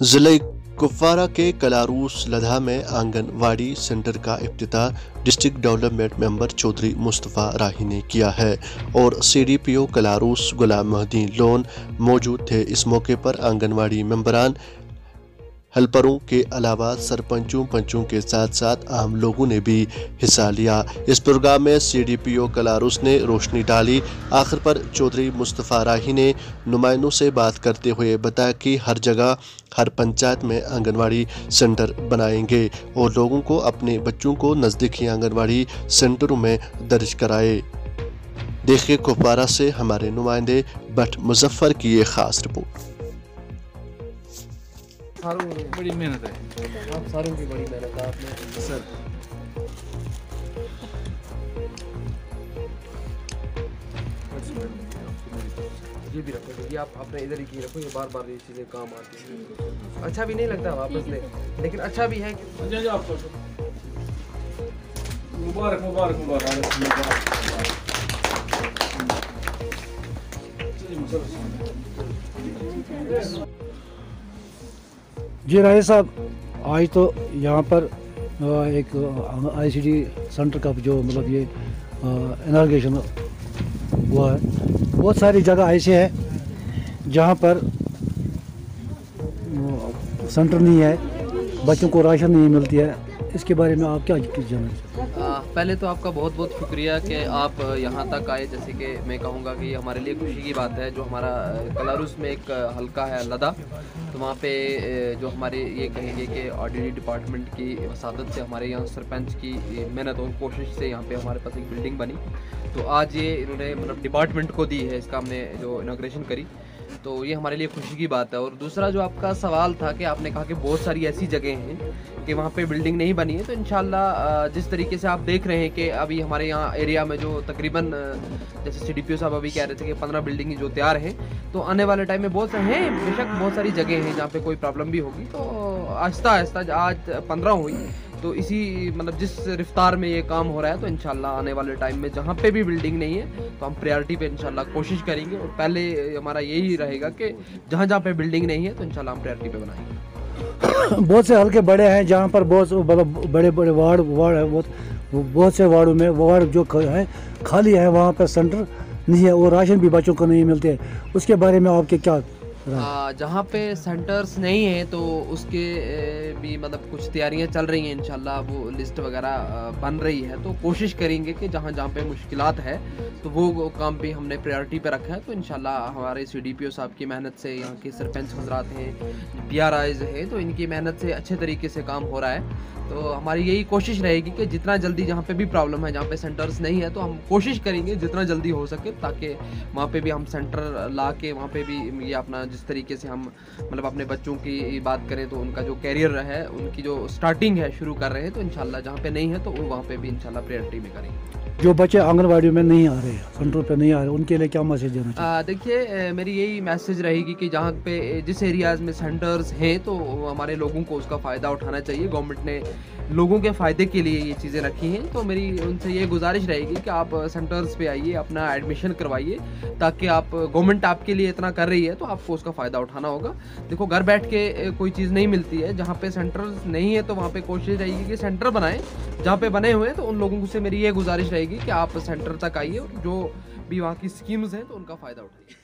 ज़िले कुपवारा के कलारूस लधा में आंगनवाड़ी सेंटर का इफ्तिताह district development member Chaudhary Mustafa Rahi ने किया है और सीडीपीओ कलारूस गुलाम महदी लोन मौजूद थे। इस मौके पर आंगनवाड़ी मेंबरान हेल्परों के अलावा सरपंचों पंचों के साथ साथ आम लोगों ने भी हिस्सा लिया। इस प्रोग्राम में सीडीपीओ कलारूस ने रोशनी डाली। आखिर पर चौधरी मुस्तफ़ा राही ने नुमाइंदों से बात करते हुए बताया कि हर जगह हर पंचायत में आंगनवाड़ी सेंटर बनाएंगे और लोगों को अपने बच्चों को नज़दीकी आंगनवाड़ी सेंटरों में दर्ज कराए। देखिए कुपवारा से हमारे नुमाइंदे भट्ट मुजफ्फर की ये खास रिपोर्ट। बड़ी मेहनत है, आप सारों की बड़ी मेहनत है आपने सर। ये भी रखो, ये आप अपने इधर ही की रखो, ये बार बार ये चीज़ें काम आती हैं। अच्छा भी नहीं लगता वापस ले, लेकिन अच्छा भी है कि मुबारक मुबारक मुबारक। जी राय साहब, आज तो यहाँ पर एक आईसीडी सेंटर का जो मतलब ये इनाग्रेशन हुआ है। बहुत सारी जगह ऐसे हैं जहाँ पर सेंटर नहीं है, बच्चों को राशन नहीं मिलती है। इसके बारे में आप क्या जानना चाहते हैं? पहले तो आपका बहुत बहुत शुक्रिया कि आप यहाँ तक आए। जैसे कि मैं कहूँगा कि हमारे लिए खुशी की बात है। जो हमारा कलारूस में एक हल्का है लदा, तो वहाँ पे जो हमारे ये कहेंगे कि ऑडिट डिपार्टमेंट की वसादत से हमारे यहाँ सरपंच की मेहनत और कोशिश से यहाँ पे हमारे पास एक बिल्डिंग बनी। तो आज ये इन्होंने मतलब डिपार्टमेंट को दी है, इसका हमने जो इनाग्रेशन करी, तो ये हमारे लिए खुशी की बात है। और दूसरा जो आपका सवाल था कि आपने कहा कि बहुत सारी ऐसी जगह हैं कि वहाँ पे बिल्डिंग नहीं बनी है, तो इंशाल्लाह जिस तरीके से आप देख रहे हैं कि अभी हमारे यहाँ एरिया में जो तकरीबन जैसे सीडीपीओ साहब अभी कह रहे थे कि 15 बिल्डिंग जो तैयार हैं, तो आने वाले टाइम में बहुत हैं, बेशक बहुत सारी जगह हैं जहाँ पे कोई प्रॉब्लम भी होगी। तो आहिस्ता आहिस्ता आज 15 हुई, तो इसी मतलब जिस रफ्तार में ये काम हो रहा है, तो इंशाल्लाह आने वाले टाइम में जहाँ पे भी बिल्डिंग नहीं है तो हम प्रायोरिटी पे इंशाल्लाह कोशिश करेंगे। और पहले हमारा यही रहेगा कि जहाँ जहाँ पे बिल्डिंग नहीं है तो इंशाल्लाह हम प्रायोरिटी पे बनाएंगे। बहुत से हल्के बड़े हैं जहाँ पर बहुत मतलब बड़े बड़े वार्ड है। बहुत से वार्डों में वार्ड जो है खाली है, वहाँ पर सेंटर नहीं है और राशन भी बच्चों को नहीं मिलते। उसके बारे में आपके क्या? जहाँ पे सेंटर्स नहीं है तो उसके भी मतलब कुछ तैयारियाँ चल रही हैं। इंशाल्लाह वो लिस्ट वगैरह बन रही है, तो कोशिश करेंगे कि जहाँ जहाँ पे मुश्किलात है तो वो काम भी हमने प्रायोरिटी पे रखा है। तो इंशाल्लाह हमारे सीडीपीओ साहब की मेहनत से, यहाँ के सरपंच हजरात हैं, पीआरआईज हैं, तो इनकी मेहनत से अच्छे तरीके से काम हो रहा है। तो हमारी यही कोशिश रहेगी कि जितना जल्दी जहाँ पे भी प्रॉब्लम है, जहाँ पे सेंटर्स नहीं है, तो हम कोशिश करेंगे जितना जल्दी हो सके, ताकि वहाँ पे भी हम सेंटर ला के वहाँ पे भी ये अपना जिस तरीके से हम मतलब अपने बच्चों की बात करें तो उनका जो कैरियर है, उनकी जो स्टार्टिंग है शुरू कर रहे हैं, तो इंशाल्लाह जहाँ पे नहीं है तो वहाँ पे भी इंशाल्लाह प्रायोरिटी में करेंगे। जो बच्चे आंगनवाड़ी में नहीं आ रहे, सेंटर पे नहीं आ रहे, उनके लिए क्या मैसेज देना चाहिए? देखिए, मेरी यही मैसेज रहेगी कि जहाँ पे जिस एरियाज़ में सेंटर्स हैं तो हमारे लोगों को उसका फ़ायदा उठाना चाहिए। गवर्नमेंट ने लोगों के फ़ायदे के लिए ये चीज़ें रखी हैं, तो मेरी उनसे ये गुजारिश रहेगी कि आप सेंटर्स पे आइए, अपना एडमिशन करवाइए, ताकि आप गवर्नमेंट आपके लिए इतना कर रही है तो आपको उसका फ़ायदा उठाना होगा। देखो, घर बैठ के कोई चीज़ नहीं मिलती है। जहाँ पे सेंटर्स नहीं है तो वहाँ पे कोशिश रहेगी कि सेंटर बनाएं। जहाँ पे बने हुए हैं तो उन लोगों से मेरी ये गुजारिश रहेगी कि आप सेंटर तक आइए और जो भी वहाँ की स्कीम्स हैं तो उनका फ़ायदा उठाइए।